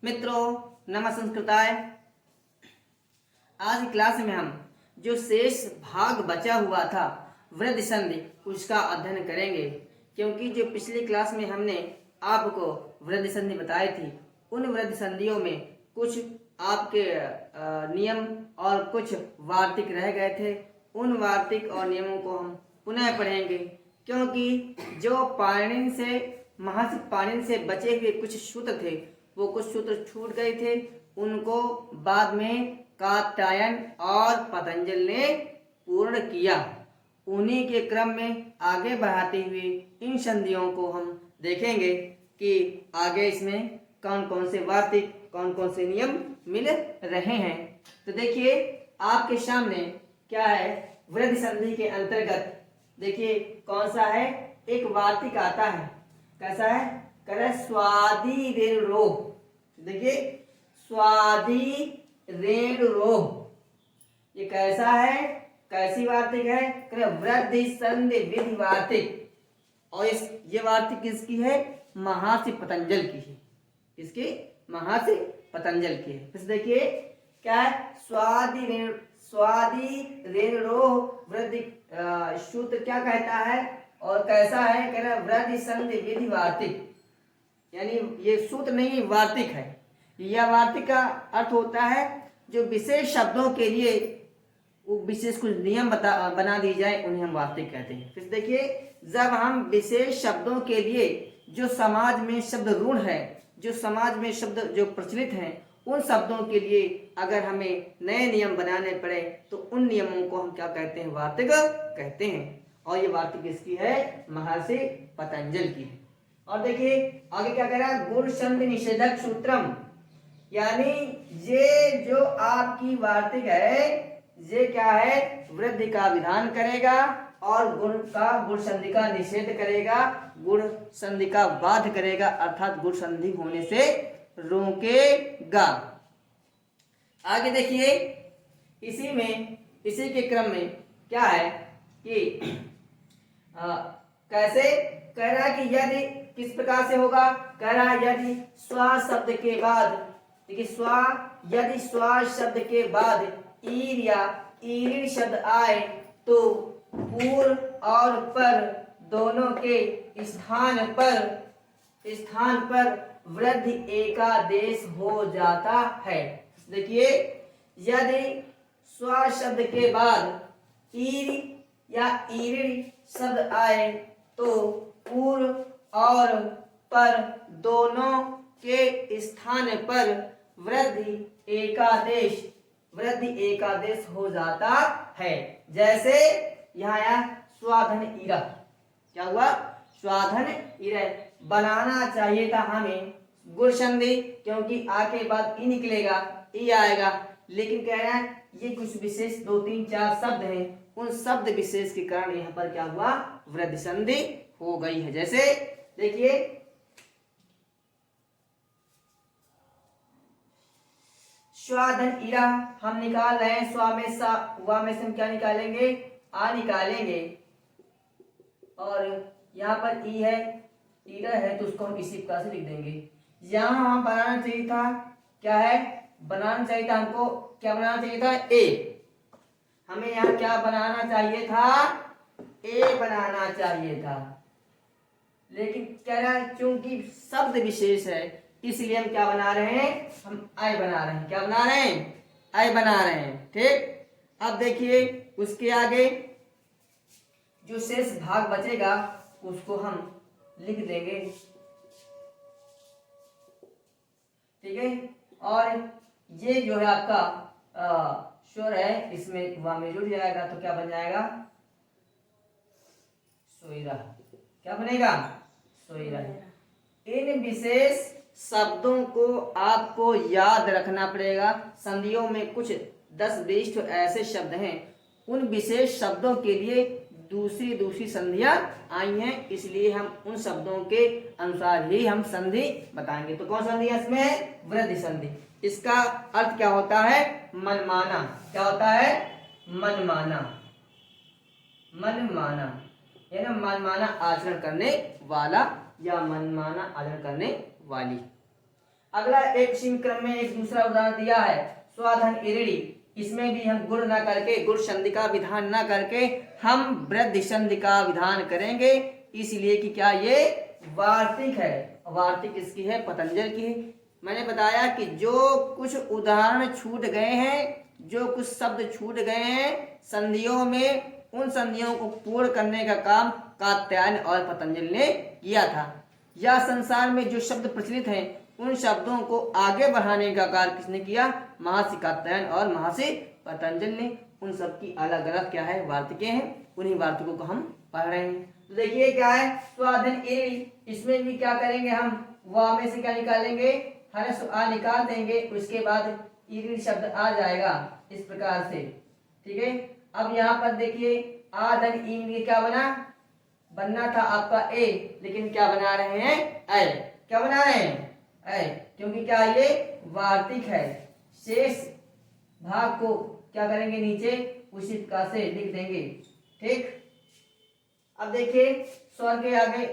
मित्रों, नमः संस्कृताय। आज की क्लास में हम जो शेष भाग बचा हुआ था वृद्धि संधि उसका अध्ययन करेंगे, क्योंकि जो पिछली क्लास में हमने आपको वृद्धि संधि बताई थी, उन वृद्धि संधियों में कुछ आपके नियम और कुछ वार्तिक रह गए थे। उन वार्तिक और नियमों को हम पुनः पढ़ेंगे, क्योंकि जो पाणिनि से महर्षि पाणिनि से बचे हुए कुछ सूत्र थे, वो कुछ सूत्र छूट गए थे। उनको बाद में कात्यायन और पतंजल ने पूर्ण किया। उन्हीं के क्रम में आगे बढ़ाते हुए इन संधियों को हम देखेंगे कि आगे इसमें कौन कौन से वार्तिक, कौन कौन से नियम मिल रहे हैं। तो देखिए आपके सामने क्या है, वृद्धि संधि के अंतर्गत देखिए कौन सा है, एक वार्तिक आता है। कैसा है? करे स्वादि ऋण रोह। देखिए स्वादि ऋण रोह, ये कैसा है, कैसी वार्तिक है? करे वृद्धि संधि विधि वार्तिक। और ये वार्तिक किसकी है? महर्षि पतंजल की है। इसकी महर्षि पतंजल की है। फिर देखिए क्या है, स्वादि ऋण रोह वृद्धि सूत्र क्या कहता है और कैसा है? कह रहा वृद्धि संधि विधि वार्तिक, यानी ये सूत्र नहीं वार्तिक है। यह वार्तिक का अर्थ होता है जो विशेष शब्दों के लिए विशेष कुछ नियम बना दी जाए, उन्हें हम वार्तिक कहते हैं। फिर देखिए जब हम विशेष शब्दों के लिए जो समाज में शब्द रूढ़ है, जो समाज में शब्द जो प्रचलित हैं, उन शब्दों के लिए अगर हमें नए नियम बनाने पड़े तो उन नियमों को हम क्या कहते हैं? वार्तिक कहते हैं। और ये वार्तिक किसकी है? महर्षि पतंजल की है। और देखिए आगे क्या कह रहा है, गुण संधि निषेधक सूत्रम, यानी ये जो आपकी वार्तिक है, ये क्या है? वृद्धि का विधान करेगा और गुण संधि का निषेध करेगा, गुण संधि का बाध करेगा, अर्थात गुण संधि होने से रोकेगा। आगे देखिए इसी के क्रम में क्या है कि कैसे कह रहा है कि यदि किस प्रकार से होगा, कह रहा है यदि स्व शब्द के बाद, देखिए यदि स्व शब्द के बाद ईर या ईरिण शब्द आए तो पूर्व और पर दोनों के स्थान पर वृद्धि एकादेश हो जाता है। देखिए यदि स्व शब्द के बाद ईर या ईरिण शब्द आए तो पूर्व और पर दोनों के स्थान पर वृद्धि एकादेश हो जाता है। जैसे यहाँ आया स्वाधन इरा, क्या हुआ? स्वाधन इरा बनाना चाहिए था हमें गुण संधि, क्योंकि आ के बाद ई निकलेगा, ई आएगा, लेकिन कह रहा है ये कुछ विशेष 2 3 4 शब्द हैं, उन शब्द विशेष के कारण यहाँ पर क्या हुआ? वृद्धि संधि हो गई है। जैसे देखिए स्वाधन इरा हम निकाल रहे हैं, स्वा में सा, वा में से हम क्या निकालेंगे? आ निकालेंगे। और यहाँ पर ई है, इरा है, तो उसको हम इसी प्रकार से लिख देंगे। यहाँ हम बनाना चाहिए था, क्या है बनाना चाहिए था हमको? क्या बनाना चाहिए था? ए। हमें यहाँ क्या बनाना चाहिए था? ए बनाना चाहिए था, लेकिन कह रहा है क्योंकि शब्द विशेष है इसलिए हम क्या बना रहे हैं? हम आई बना रहे हैं। क्या बना रहे हैं? आई बना रहे हैं। ठीक। अब देखिए उसके आगे जो शेष भाग बचेगा उसको हम लिख देंगे, ठीक है। और ये जो है आपका स्वर है, इसमें वहां में जुड़ जाएगा तो क्या बन जाएगा? सोइरा। क्या बनेगा? सोइरा। इन विशेष शब्दों को आपको याद रखना पड़ेगा। संधियों में कुछ 10-20 तो ऐसे शब्द हैं, उन विशेष शब्दों के लिए दूसरी संधियां आई हैं, इसलिए हम उन शब्दों के अनुसार ही हम संधि बताएंगे। तो कौन संधि है इसमें? वृद्धि संधि। इसका अर्थ क्या होता है? मनमाना। क्या होता है? मनमाना। यानी मनमाना आचरण करने वाला या मनमाना आचरण करने वाली। अगला एक इसी क्रम में एक दूसरा उदाहरण दिया है, स्वाधन इरड़ी। इसमें भी हम गुण ना करके, गुण संधि का विधान ना करके हम वृद्धि संधि का विधान करेंगे, इसलिए कि क्या ये वार्तिक है। वार्तिक किसकी है? पतंजल की है। मैंने बताया कि जो कुछ उदाहरण छूट गए हैं, जो कुछ शब्द छूट गए हैं संधियों में, उन संधियों को पूर्ण करने का काम कात्यायन और पतंजल ने किया था। या संसार में जो शब्द प्रचलित हैं उन शब्दों को आगे बढ़ाने का कार्य किसने किया? महर्षि कात्यायन और महर्षि पतंजल ने। उन सब की अलग अलग क्या है? वार्तिकें हैं। उन्हीं वार्तिकों को हम पढ़ रहे हैं। तो देखिए क्या है, स्वाधन एरी। इसमें भी क्या करेंगे हम? वा में से क्या निकालेंगे? हर्ष आ निकाल देंगे, उसके बाद ईरिड शब्द आ जाएगा इस प्रकार से। ठीक है, अब यहाँ पर देखिए आधन ई क्या बना? बनना था आपका ए, लेकिन क्या बना रहे हैं? ऐ। क्या बना रहे हैं? ऐ, क्योंकि क्या ये वार्तिक है। शेष भाग को क्या करेंगे? नीचे उसी प्रकार से लिख देंगे। ठीक, अब देखिए स्वर के आगे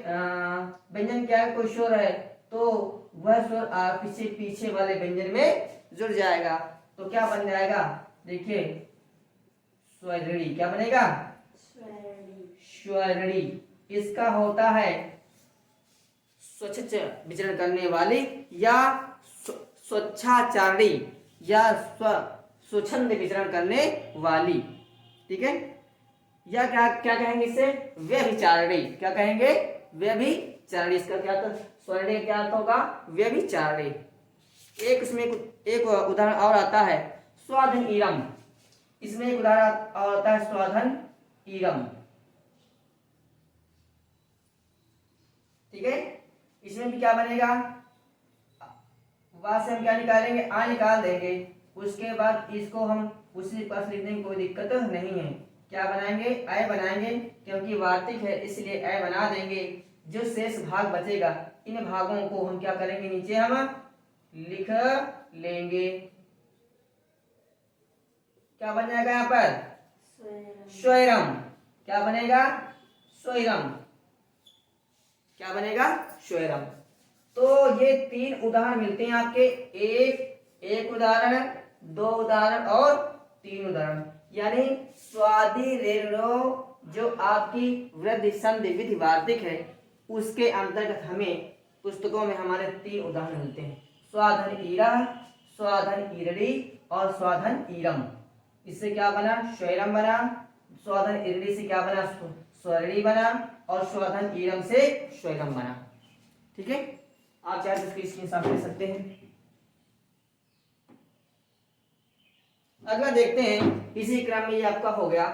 व्यंजन क्या है? कोई स्वर है तो वह स्वर पीछे पीछे वाले व्यंजन में जुड़ जाएगा, तो क्या बन जाएगा? देखिए स्वरड़ी। क्या बनेगा? स्वरड़ी। इसका होता है स्वच्छ विचरण करने वाली या स्वच्छाचारणी या स्वच्छंद विचरण करने वाली। ठीक है, या क्या क्या कहेंगे इसे? व्यभिचारिणी। क्या कहेंगे? व्यभिचारिणी। इसका क्या अर्थ? स्वरणी क्या अर्थ होगा? व्यभिचारिणी। एक इसमें एक उदाहरण और आता है, स्वाधन ईरम। इसमें एक उदाहरण और आता है, स्वाधन ईरम। ठीक है, इसमें भी क्या बनेगा? वहां से हम क्या निकालेंगे? आ निकाल देंगे, उसके बाद इसको हम उसी पास लिख देंगे, कोई दिक्कत नहीं है। क्या बनाएंगे? ऐ बनाएंगे, क्योंकि वार्तिक है इसलिए ऐ बना देंगे। जो शेष भाग बचेगा इन भागों को हम क्या करेंगे? नीचे हम लिख लेंगे। क्या बन जाएगा यहाँ पर? स्वैरम। क्या बनेगा? स्वैरम। क्या बनेगा? स्वैरम। तो ये तीन उदाहरण मिलते हैं आपके, एक उदाहरण, दो उदाहरण और तीन उदाहरण। यानी स्वादि रेणु जो आपकी वृद्धि संधि विधि वार्तिक है, उसके अंतर्गत हमें पुस्तकों में हमारे तीन उदाहरण मिलते हैं, स्वाधन ईरा, स्वाधन ईरड़ी और स्वाधन ईरम। इससे क्या बना? स्वैरम बना। स्वाधन ईरड़ी से क्या बना? स्वरणी बना। और स्वाधन ईरम से स्वैरम बना। ठीक है, आप चाहे तो इसकी स्क्रीनशॉट ले सकते हैं। अगला देखते हैं, इसी क्रम में ये आपका हो गया।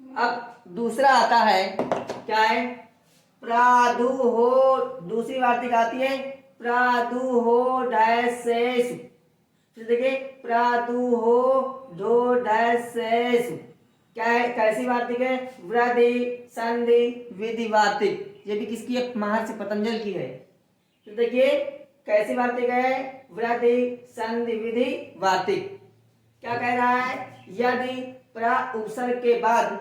अब दूसरा आता है, क्या है? प्रादुहो। दूसरी वार्तिक आती है प्रादुहो डैश शेष। देखिए प्रादुहो दो डैश शेष। क्या है? कैसी वार्तिक है? वृद्धि संधि विधि वार्तिक। ये भी किसकी है? महर्षि पतंजल की है। तो देखिए कैसी वार्तिक है? वृद्धि संधि विधि वार्तिक। क्या कह रहा है? यदि प्रा उपसर्ग के बाद,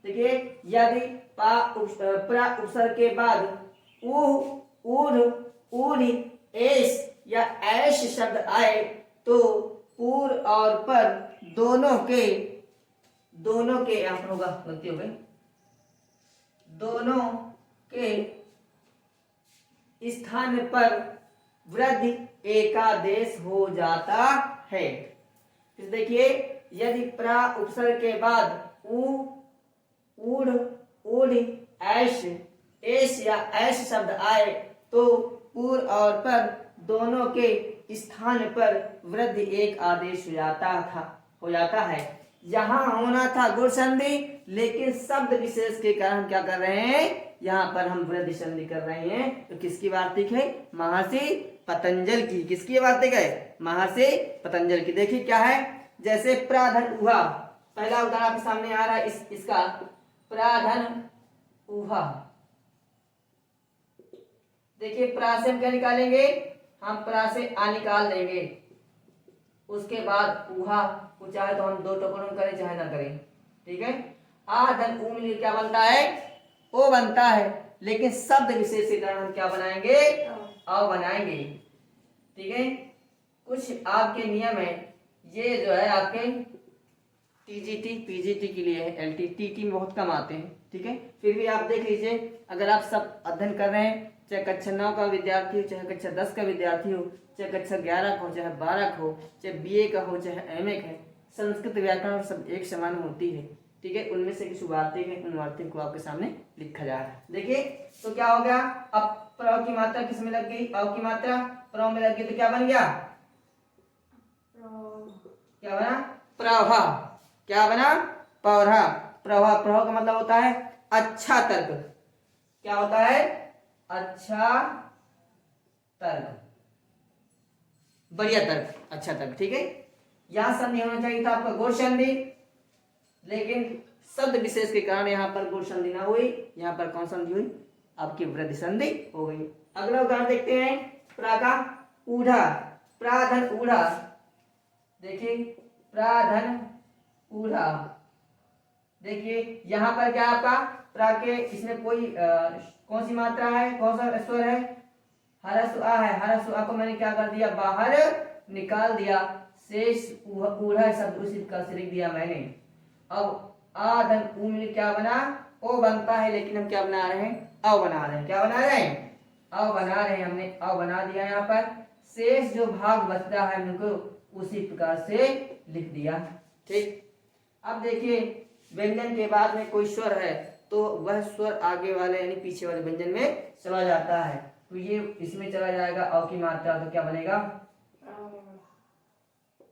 देखिए यदि प्रा उपसर्ग के बाद उह उड़ उड़ एस या ऐश शब्द आए तो पूर्व और पर दोनों के यहाँ पर होगा, गलती हो गई, दोनों के स्थान पर वृद्धि एकादेश हो जाता है। फिर देखिए यदि प्रा उपसर्ग के बाद उ उड़ उड़ ऐश एश या ऐश शब्द आए तो पूर्व और पर दोनों के स्थान पर वृद्धि एक आदेश हो जाता है। यहाँ होना था गुण संधि, लेकिन शब्द विशेष के कारण क्या कर रहे हैं? यहाँ पर हम वृद्धि संधि कर रहे हैं। तो किसकी वार्तिक है? महर्षि पतंजल की। किसकी वार्तिक है? महर्षि पतंजल की। देखिए क्या है, जैसे प्राधन उहा, पहला उदाहरण आपके सामने आ रहा है इसका, प्राधन उहा। देखिए प्रा से हम क्या निकालेंगे? हम प्रा से आ निकाल देंगे, उसके बाद उहा को चाहे तो हम दो टुकड़ों में करें चाहे ना करें, ठीक है। आ धन ऊ मिलकर क्या बनता है, ओ बनता है, लेकिन शब्द विशेष के कारण हम क्या बनाएंगे, अ बनाएंगे। ठीक है। कुछ आपके नियम है, ये जो है आपके टीजीटी पीजीटी के लिए है, एलटी टीटी में बहुत कम आते हैं। ठीक है, फिर भी आप देख लीजिए, अगर आप सब अध्ययन कर रहे हैं, चाहे कक्षा 9 का विद्यार्थी हो, चाहे कक्षा 10 का विद्यार्थी हो, चाहे कक्षा 11 का हो, चाहे 12 का हो, चाहे बीए का हो, चाहे एमए का है, संस्कृत व्याकरण सब एक समान होती है। ठीक है, उनमें से कुछ वार्तिक है, उन वार्तिक को आपके सामने लिखा जा रहा है। देखिए तो क्या हो गया, अब प्र की मात्रा किस में लग गई, अ की मात्रा प्र में लग गई, तो क्या बन गया, क्या बना, प्रभा। क्या बना, पौधा। प्रभा, प्रभा का मतलब होता है अच्छा तर्क। क्या होता है, अच्छा तर्क, बढ़िया तर्क, अच्छा तर्क। ठीक है, यहां संधि होना चाहिए था आपका गुण संधि, लेकिन शब्द विशेष के कारण यहाँ पर गुण संधि ना हुई, यहाँ पर कौन संधि हुई, आपकी वृद्धि संधि हो गई। अगला उदाहरण देखते हैं, प्रा का ऊढ़ा, प्राधन ऊढ़ा। देखिए प्राधन ऊढ़ा, देखिए यहाँ पर क्या आपका प्रा के, इसमें कोई कौन सी मात्रा है, कौन सा स्वर है, हरस आ है, हरस आ को मैंने क्या कर दिया, बाहर निकाल दिया, शेष ऊढ़ा शब्द उसी का से लिख दिया मैंने। अब आ धन ऊ मिल क्या बना, ओ बनता है, लेकिन हम क्या बना रहे हैं, अ बना रहे हैं। क्या बना रहे हैं, अ बना रहे हैं, हमने अ बना दिया। यहाँ पर शेष जो भाग बचता है उनको उसी प्रकार से लिख दिया। ठीक, अब देखिए व्यंजन के बाद में कोई स्वर है तो वह स्वर आगे वाले यानी पीछे वाले व्यंजन में चला जाता है, तो ये इसमें चला जाएगा अ की मात्रा, तो क्या बनेगा,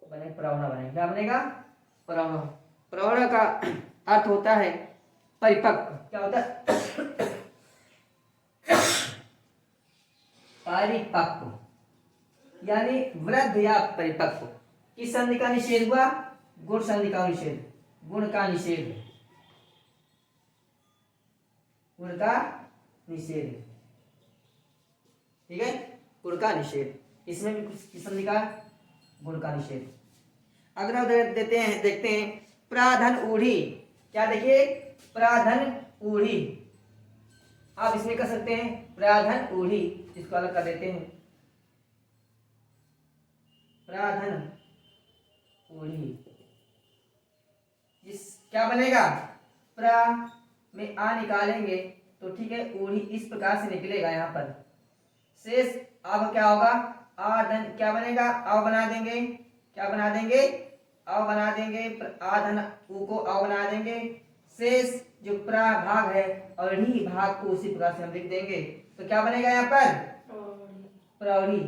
बने प्रौढ़ बनेगा। क्या बनेगा, प्रौढ़। प्रौढ़ का अर्थ होता है परिपक्व। क्या होता है, परिपक्व, यानी वृद्ध या परिपक्व। किस संधि का निषेध हुआ, गुण संधि का निषेध, गुण का निषेध, गुण का निषेध। ठीक है, गुण का निषेध, इसमें भी कुछ किस संधि का, गुण का निषेध। अगला उदाहरण देते हैं, देखते हैं, प्राधन ऊढ़ी। क्या देखिए, प्राधन ऊढ़ी, आप इसमें कर सकते हैं प्राधन ऊढ़ी, इसको अलग कर देते हैं, प्राधन ऊढ़ी। इस क्या बनेगा, प्रा में आ निकालेंगे तो ठीक है, ऊढ़ी इस प्रकार से निकलेगा। यहाँ पर शेष अब क्या होगा, आ धन क्या बनेगा, अ बना देंगे, क्या बना देंगे, अ बना देंगे, आ धन ऊ को अ बना देंगे, शेष जो प्रा भाग है अढ़ी भाग को उसी प्रकार से हम लिख देंगे, तो क्या बनेगा यहाँ पर, प्रौढ़ी।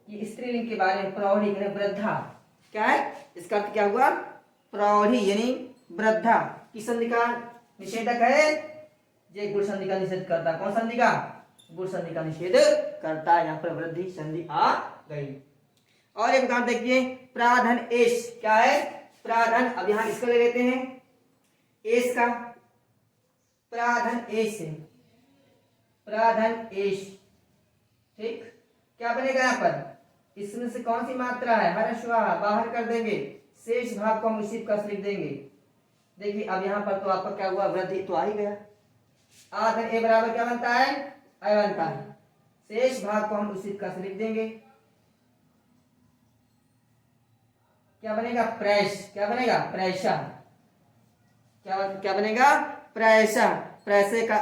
ये स्त्रीलिंग के बारे में, प्रौढ़ी वृद्धा, क्या है इसका अर्थ क्या हुआ, प्रौढ़ी यानी वृद्धा। किस संधि का निषेधक है, ये गुण संधि का निषेध करता है। कौन संधि का, गुण संधि का निषेध करता है। यहाँ पर वृद्धि संधि आ गई। और एक उदाहरण देखिए, प्राधन एश। क्या है, प्राधन, अब यहाँ इसको ले लेते हैं एश का, प्राधन एश, प्राधन एश। ठीक, क्या बनेगा यहाँ पर, इसमें से कौन सी मात्रा है, हरस्वाहा, बाहर कर देंगे, शेष भाग को हम उसी प्रकार लिख देंगे। देखिए अब यहाँ पर तो आपका क्या हुआ, वृद्धि तो आ ही गया, आधन ए बराबर क्या बनता है, अ बनता है, शेष भाग को हम उसी प्रकार लिख देंगे। क्या बनेगा, प्रेस। क्या बनेगा, प्रेसा। क्या बनेगा, प्रेसा। प्रेसे का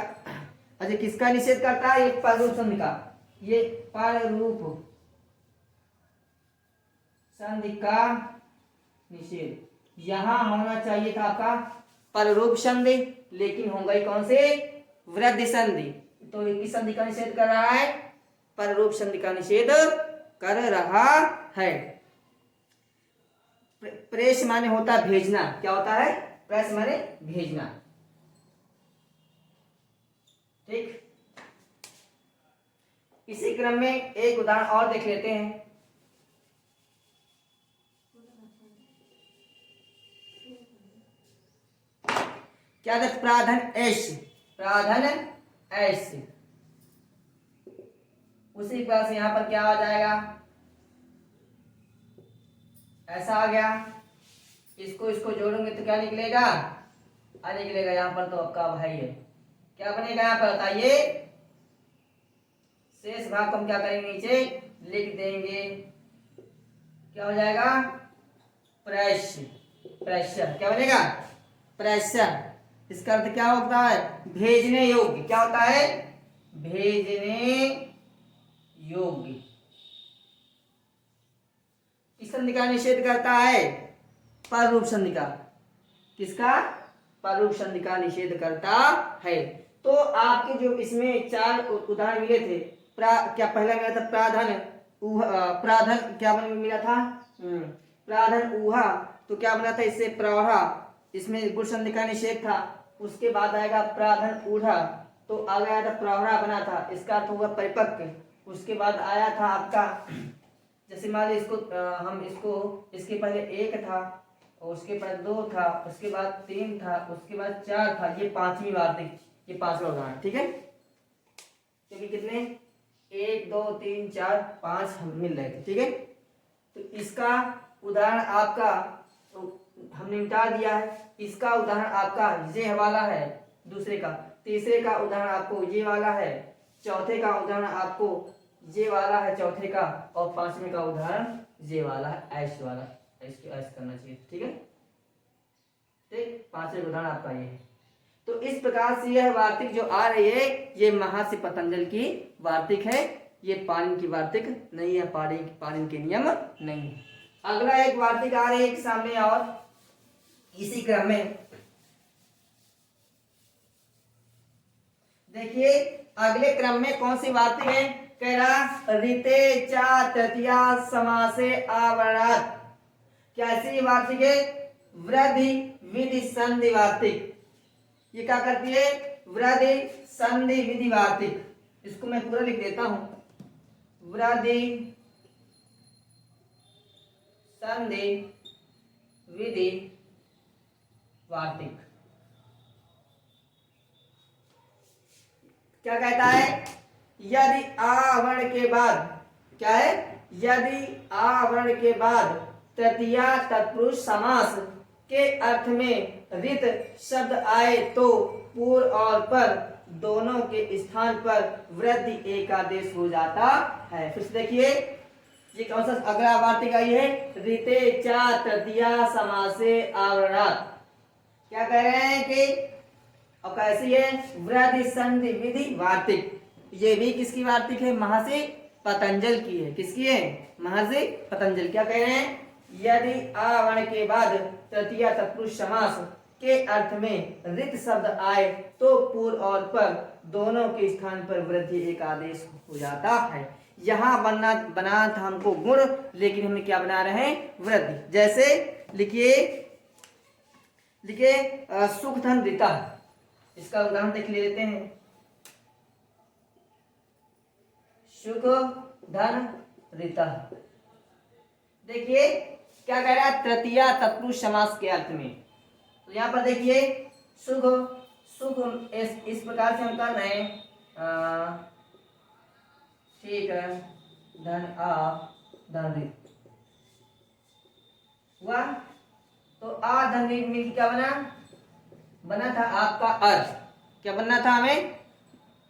अच्छा किसका निषेध करता है, ये पररूप संधि का, ये पररूप संधि का निषेध। यहां होना चाहिए था आपका पररूप संधि, लेकिन हो गई कौन से, वृद्धि संधि। तो किस संधि का निषेध कर रहा है, पररूप संधि का निषेध कर रहा है। प्रेस माने होता है भेजना। क्या होता है, प्रेस माने भेजना। ठीक, इसी क्रम में एक उदाहरण और देख लेते हैं। क्या था, प्राधन एश, प्राधन एश, उसी प्रकार से यहां पर क्या आ जाएगा, ऐसा आ गया, इसको इसको जोड़ेंगे तो क्या निकलेगा, आ निकलेगा यहाँ पर, तो आपका भाई है क्या बनेगा यहाँ पर बताइए। शेष भाग को हम क्या करेंगे नीचे लिख देंगे, क्या हो जाएगा प्रेश्य। प्रेश्य क्या बनेगा प्रेश्य। इसका अर्थ क्या होता है भेजने योग्य। क्या होता है भेजने योग्य। किस संधि का निषेध करता है पररूप संधि का। किसका पररूप संधि का निषेध करता है। तो आपके जो इसमें 4 उदाहरण मिले थे, क्या पहला मिला था प्राधन प्राधन क्या मिला था प्राधन ऊहा, तो क्या बना था इससे प्रौढ़ा, इसमें गुण संधि का निषेध था। उसके बाद आएगा प्राधन ऊढ़ा, तो आगे आया था प्रौढ़ा बना था, इसका अर्थ हुआ परिपक्व। उसके बाद आया था आपका, जैसे मान लीजिए इसको हम इसको इसके पहले 1 था और उसके बाद 2 था, उसके बाद 3 था, उसके बाद 4 था, ये 5वीं वार्तिक, ये 5वां उदाहरण। ठीक है, क्योंकि कितने 1 2 3 4 5 हम मिल रहे थे। ठीक है, तो इसका उदाहरण आपका तो हमने निपटा दिया है। इसका उदाहरण आपका ये वाला है दूसरे का, तीसरे का उदाहरण आपको ये वाला है, चौथे का उदाहरण आपको ये वाला है चौथे का, और 5वें का उदाहरण ये वाला है ऐश वाला। ऐश करना चाहिए। ठीक है, ठीक 5वें उदाहरण आपका ये है। तो इस प्रकार से यह वार्तिक जो आ रही है ये महर्षि पतंजलि की वार्तिक है, ये पाणिनि की वार्तिक नहीं है, पाणिनि के नियम नहीं है। अगला एक वार्तिक आ रही है सामने और इसी क्रम में देखिए अगले क्रम में कौन सी वार्तिक है, कह रहा रीते चा तृतीया समासे आवरणात्। कैसी वार्तिक है वृद्धि विधि संधि वार्तिक। ये क्या करती है वृद्धि संधि विधि वार्तिक। इसको मैं पूरा लिख देता हूं वृद्धि संधि विधि वार्तिक। क्या कहता है यदि आवरण के बाद, क्या है यदि आवरण के बाद तृतीया तत्पुरुष समास के अर्थ में रित शब्द आए तो पूर्व और पर दोनों के स्थान पर वृद्धि एकादेश हो जाता है। फिर से देखिए ये कौन सा अगला वार्तिक आई है रीते चा तृतीया समासे आवरणात्। क्या कह रहे हैं कि और कैसी है वृद्धि संधि विधि वार्तिक। ये भी किसकी वार्तिक है महर्षि पतंजलि की है। किसकी है महर्षि पतंजलि। क्या कह रहे हैं यदि आवरण के बाद तृतीया तत्पुरुष समास के अर्थ में रित शब्द आए तो पूर्व और पर दोनों के स्थान पर वृद्धि एक आदेश हो जाता है। यहाँ बना था हमको गुण, लेकिन हम क्या बना रहे हैं वृद्धि। जैसे लिखिए सुख धन रीता, इसका उदाहरण देख लेते हैं। सुख धन रीता देखिए क्या कह रहा है तृतीया तत्पुरुष समास के अर्थ में। तो यहाँ पर देखिए सुख सुख इस प्रकार से हम कर रहे हैं ठीक है धन आ धन रीत हुआ। तो आ धन रीत में क्या बना था आपका अर्थ। क्या बनना था हमें।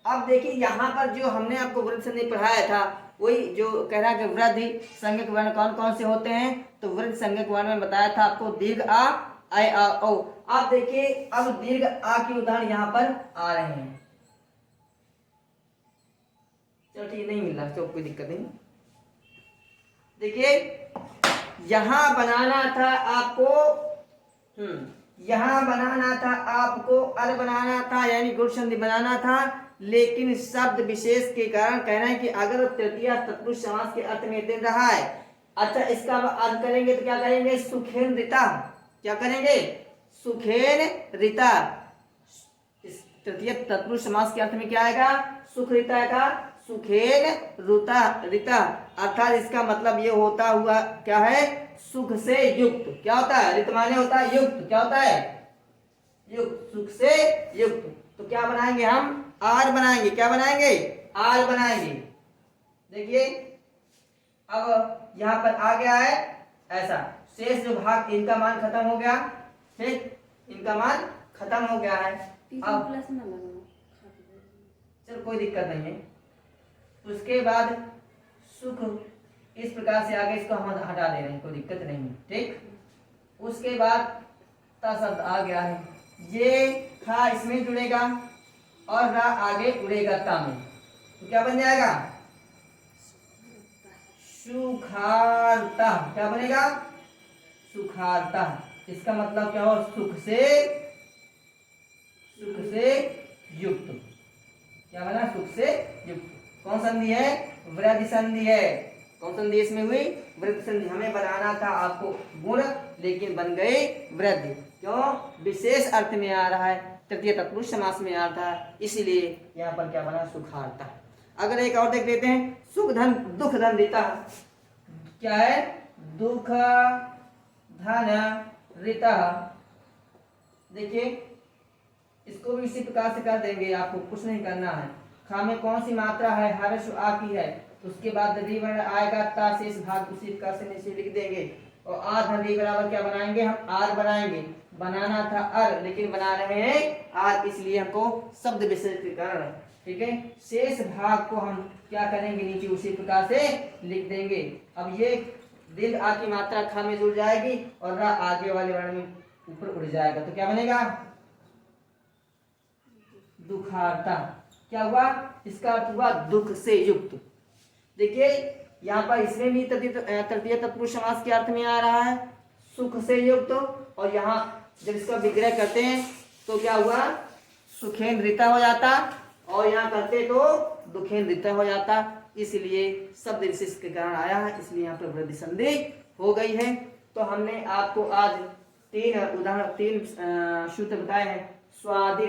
अब देखिए यहाँ पर जो हमने आपको वृद्धि संधि पढ़ाया था वही जो कह रहा है कि वृद्धि संज्ञक वर्ण कौन कौन से होते हैं। तो वृद्धि संज्ञक वर्ण में बताया था आपको दीर्घ आ ऐ आ ओ। आप देखिए अब दीर्घ आ के उदाहरण यहाँ पर आ रहे हैं। चलो ठीक नहीं मिल रहा तो कोई दिक्कत नहीं। देखिए यहाँ बनाना था आपको यहाँ बनाना था आपको अर बनाना था यानी गुण संधि बनाना था, लेकिन शब्द विशेष के कारण कहना है कि अगर तृतीया तत्पुरुष समास के अर्थ में दे रहा है। अच्छा इसका अर्थ करेंगे तो क्या करेंगे सुखेन रीता। क्या करेंगे सुखेन रीता। तृतीय तत्पुरुष समास के अर्थ में क्या आएगा सुख रीता का सुखेन रीता। अर्थात इसका मतलब ये होता हुआ क्या है सुख से युक्त। क्या होता है ऋत माने होता है युक्त। क्या होता है युक्त सुख से युक्त। तो क्या बनाएंगे हम आर बनाएंगे। क्या बनाएंगे आर बनाएंगे। देखिए अब यहाँ पर आ गया है ऐसा शेष जो भाग इनका मान खत्म हो गया। ठीक इनका मान खत्म हो गया है। अब प्लस ना लगाओ, चल कोई दिक्कत नहीं है। उसके बाद सुख इस प्रकार से आगे इसको हम हटा दे रहे हैं, कोई दिक्कत नहीं है, ठीक। उसके बाद ता शब्द आ गया है, ये खा इसमें जुड़ेगा और रा आगे उड़ेगा ता में, तो क्या बन जाएगा? सुखारता। क्या बनेगा? सुखारता। इसका मतलब क्या हो? सुख से युक्त। क्या बना? सुख से युक्त। कौन संधि है? वृद्धि संधि है। कौन संधि इसमें हुई? वृद्धि संधि। हमें बनाना था आपको गुण, लेकिन बन गई वृद्धि। क्यों? विशेष अर्थ में आ रहा है, तृतीय तत्पुरुष समास में आ रहा है, इसीलिए यहाँ पर क्या बना? सुखारता। अगर एक और देख लेते हैं, सुख धन दुख धन ऋता। क्या है? दुख धन ऋता। देखिए इसको भी इसी प्रकार से कर देंगे, आपको कुछ नहीं करना है। खा में कौन सी मात्रा है? हर्ष आ की है, उसके बाद री वर्ण आएगा, ता शेष भाग उसी प्रकार से नीचे लिख देंगे। और आ धन री बराबर क्या बनाएंगे? हम आर बनाएंगे। बनाना था अर, लेकिन बना रहे हैं आर, इसलिए हमको शब्द विशेषीकरण, ठीक है। शेष भाग को हम क्या करेंगे? नीचे उसी प्रकार से लिख देंगे। अब ये दीर्घ आ की मात्रा खा में जुड़ जाएगी और रा आगे वाले वर्ण में ऊपर उड़ जाएगा, तो क्या बनेगा? दुखारता। क्या हुआ? इसका अर्थ हुआ दुख से युक्त। देखिए यहाँ पर इसमें भी तृतीय तत्पुरुष समास के अर्थ में आ रहा है, सुख से युक्त। और यहाँ जब इसका विग्रह करते हैं तो क्या हुआ? सुखेन ऋता हो जाता, और यहाँ करते तो दुखेन ऋता हो जाता, इसलिए शब्द विशेष के कारण आया है, इसलिए यहाँ पर वृद्धि संधि हो गई है। तो हमने आपको आज तीन सूत्र बताए हैं। स्वादि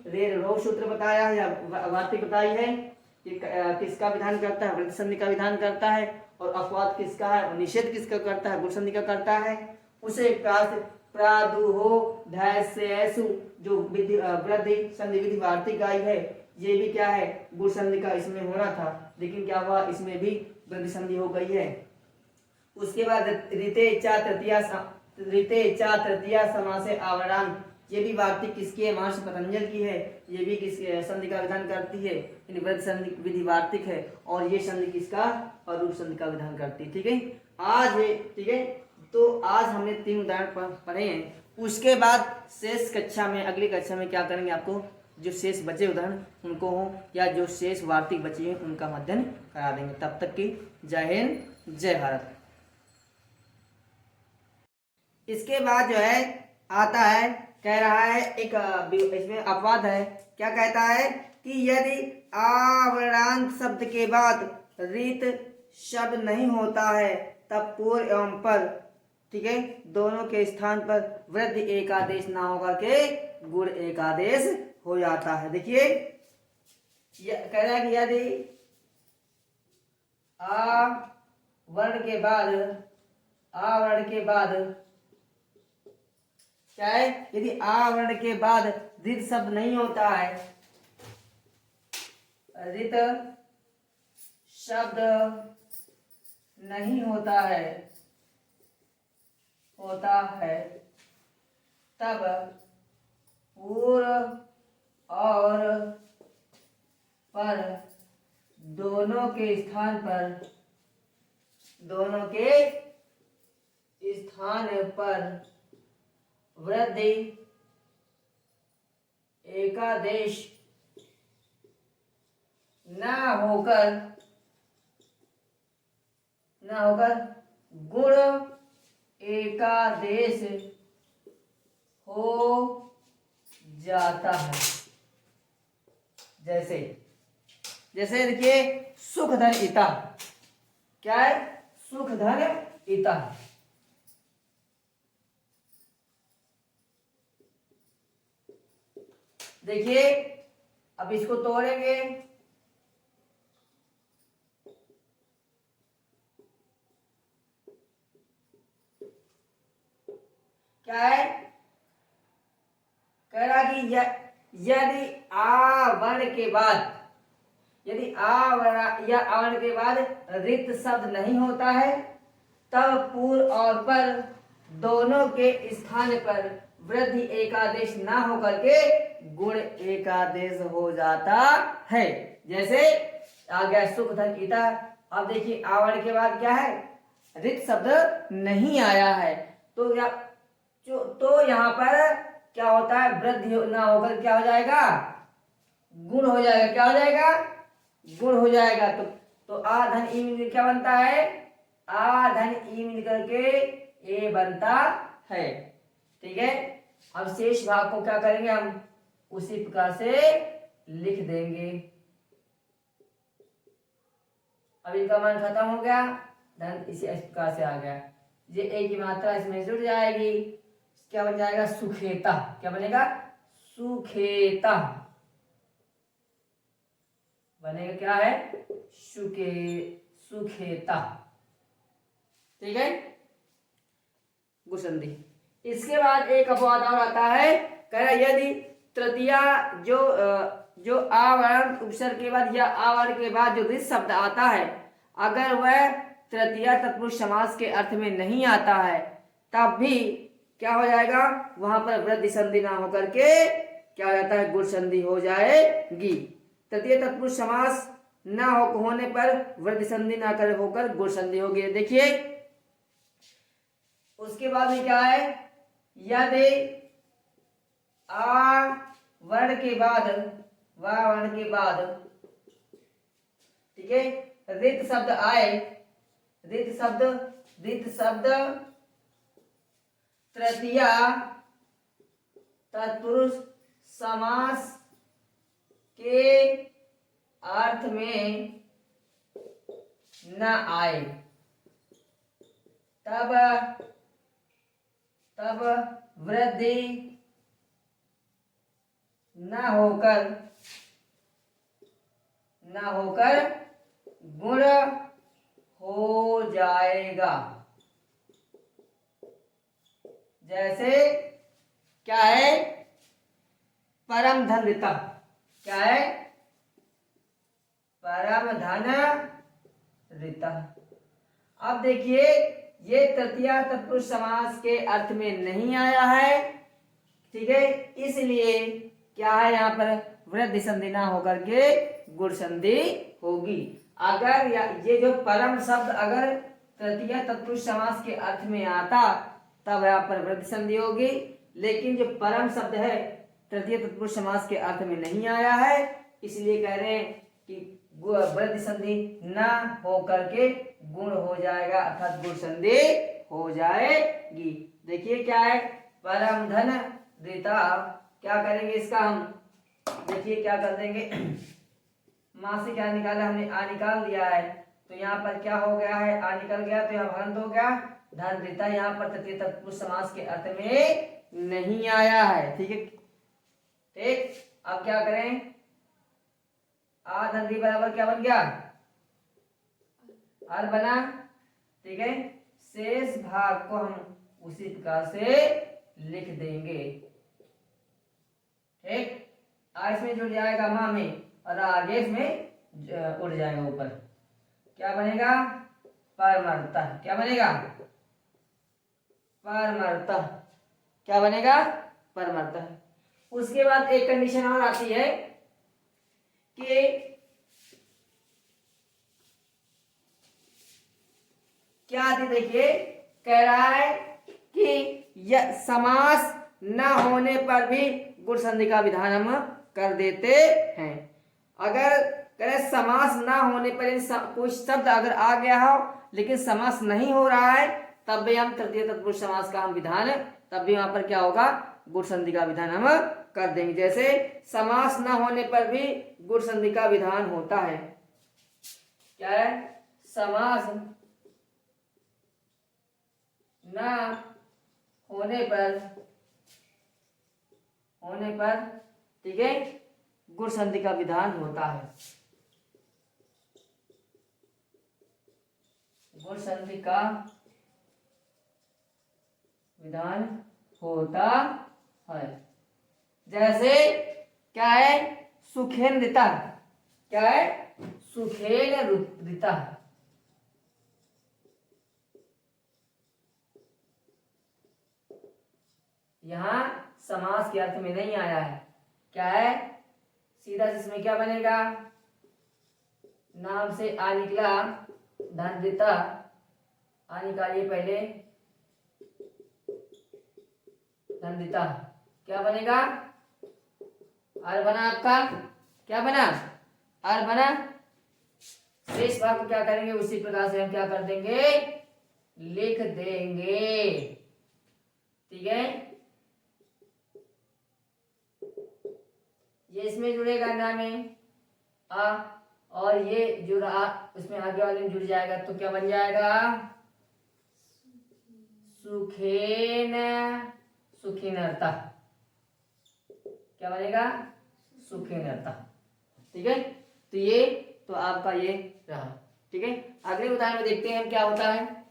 रेर रो सूत्र बताया है, या वार्तिक बताई है कि किसका विधान करता है? वृद्धि संधि का विधान करता है। और अपवाद किसका है? निषेध किसका करता है? गुण संधि का करता है। उसे प्रादुहो धैर्यसु, जो वृद्धि संधि विधि वार्तिक आई है, ये भी क्या है? गुण संधि का इसमें होना था, लेकिन क्या हुआ? इसमें भी वृद्धि संधि हो गई है। उसके बाद ऋते चा तृतीया समासे आवरण, ये भी वार्तिक किसकी है? महर्षि पतंजल की है। ये भी किस संधि का विधान करती है? वृद्धि संधि विधि वार्तिक है। और ये संधि किसका? अरूप संधि का विधान करती है, ठीक है। आज है, ठीक है। तो आज हमने 3 उदाहरण पढ़े हैं। उसके बाद शेष कक्षा में, अगली कक्षा में क्या करेंगे? आपको जो शेष बचे उदाहरण उनको हो, या जो शेष वार्तिक बचे हैं उनका अध्ययन करा देंगे। तब तक की जय हिंद, जय भारत। इसके बाद जो है आता है, कह रहा है एक इसमें अपवाद है। क्या कहता है? कि यदि आवरणांत शब्द के बाद रीत शब्द नहीं होता है, तब पूर्व एवं पर, ठीक है, दोनों के स्थान पर वृद्धि एकादेश ना होकर के गुण एकादेश हो जाता है। देखिए कह रहा है कि यदि आ वर्ण के बाद क्या है? यदि आ वर्ण के बाद ऋत शब्द नहीं होता है, ऋत शब्द नहीं होता है, तब पूर्व और पर दोनों के स्थान पर वृद्धि एकादेश न होकर गुण एकादेश हो जाता है। जैसे देखिए सुख धन इता, क्या है? सुख धन इता। देखिए अब इसको तोड़ेंगे, क्या है? कह रहा कि यदि आ वर्ण के बाद रिक्त शब्द नहीं होता है, तब पूर्व और पर दोनों के स्थान पर वृद्धि एकादेश ना होकर के गुण एकादेश हो जाता है। जैसे आ गया सुख धन ईता। अब देखिए आवरण के बाद क्या है, रित शब्द नहीं आया है, तो यहाँ पर क्या होता है, वृद्धि ना होकर क्या हो जाएगा, गुण हो जाएगा। क्या हो जाएगा, गुण हो जाएगा। तो आ धन ई मिल क्या बनता है, आ धन ई मिल करके ए बनता है। ठीक है, अब शेष भाग को क्या करेंगे हम, उसी प्रकार से लिख देंगे। अब इनका मान खत्म हो गया, धन इसी प्रकार से आ गया। ये ए की मात्रा इसमें जुड़ जाएगी, क्या बन जाएगा, सुखेता। क्या बनेगा, सुखेता बनेगा। क्या है, सुखेता। ठीक है, गुसंधि। इसके बाद एक अपवाद और आता है, कह रहा यदि तृतीया जो आवरण उपसर्ग के बाद या आवरण के बाद जो रित शब्द आता है, अगर वह तृतीया तत्पुरुष समास के अर्थ में नहीं आता है, तब भी क्या हो जाएगा, वहां पर वृद्धि संधि ना होकर के क्या हो जाता है, गुण संधि हो जाएगी। तृतीय तत्पुरुष समास ना होने पर वृद्धि संधि ना कर होकर गुण संधि होगी। देखिए उसके बाद में क्या है, यदि आ वर्ण के बाद वा वर्ण के बाद, ठीक है, रित शब्द आए, रित शब्द तृतीया तत्पुरुष समास के अर्थ में न आए, तब वृद्धि न होकर गुण हो जाएगा। जैसे क्या है, परम धन ऋता। क्या है, परम धन ऋता। अब देखिए ये तृतीया तत्पुरुष समास के अर्थ में नहीं आया है, ठीक है, इसलिए क्या है, यहाँ पर वृद्धि संधि ना होकर के गुण संधि होगी। अगर ये जो परम शब्द अगर तृतीया तत्पुरुष समास के अर्थ में आता, तब यहाँ पर वृद्धि संधि होगी। लेकिन जो परम शब्द है तृतीय तत्पुरुष समास के अर्थ में नहीं आया है, इसलिए कह रहे हैं कि वृद्धि संधि ना हो करके गुण हो जाएगा, अर्थात गुण संधि हो जाएगी। देखिए क्या है, परम धन ऋता। क्या करेंगे इसका हम, देखिए क्या कर देंगे, माँ से क्या निकाला हमने, आ निकाल दिया है, तो यहाँ पर क्या हो गया है, आ निकल गया, तो यहाँ हरंत हो गया, धन ऋता यहाँ पर तृतीय तत्पुरुष समास के अर्थ में नहीं आया है। ठीक है, ठीक। अब क्या करें, आ धन री बराबर क्या बन गया, हर बना। ठीक है, शेष भाग को हम उसी प्रकार से लिख देंगे। ठीक, आ इसमें जुड़ जाएगा माँ में, और आगे इसमें उड़ जाएगा ऊपर। क्या बनेगा, परमर्ता। क्या बनेगा, परमर्ता। क्या बनेगा, परमर्ता। उसके बाद एक कंडीशन और आती है कि क्या आती, देखिए कह रहा है कि समास न होने पर भी गुण संधि का विधान हम कर देते हैं। अगर करें समास ना होने पर कोई शब्द अगर आ गया हो लेकिन समास नहीं हो रहा है, तब भी हम तृतीय तत्पुरुष समास का हम विधान, तब भी वहां पर क्या होगा, गुण संधि का विधान हम कर देंगे। जैसे समास ना होने पर भी गुण संधि का विधान होता है। क्या है, समास ना होने पर ठीक है, गुण संधि का विधान होता है। गुण संधि का विधान होता है। जैसे क्या है, सुखेन ऋता। क्या है, सुखेन ऋता। यहाँ समास के अर्थ में नहीं आया है। क्या है? सीधा से इसमें क्या बनेगा? नाम से आ निकला, धन्विता, आ निकालिए पहले, धन्विता। क्या बनेगा? आर बना आपका, क्या बना? आर बना। शेष भाग को क्या करेंगे? उसी प्रकार से हम क्या कर देंगे? लिख देंगे। ठीक है, ये इसमें जुड़ेगा ना में आ, और ये जुड़ा उसमें आगे वाले में जुड़ जाएगा तो क्या बन जाएगा? सुखेन, सुखिनर्ता। क्या बनेगा? सुखिनर्ता। ठीक है, तो ये तो आपका ये रहा। ठीक है, अगले उदाहरण में देखते हैं क्या होता है।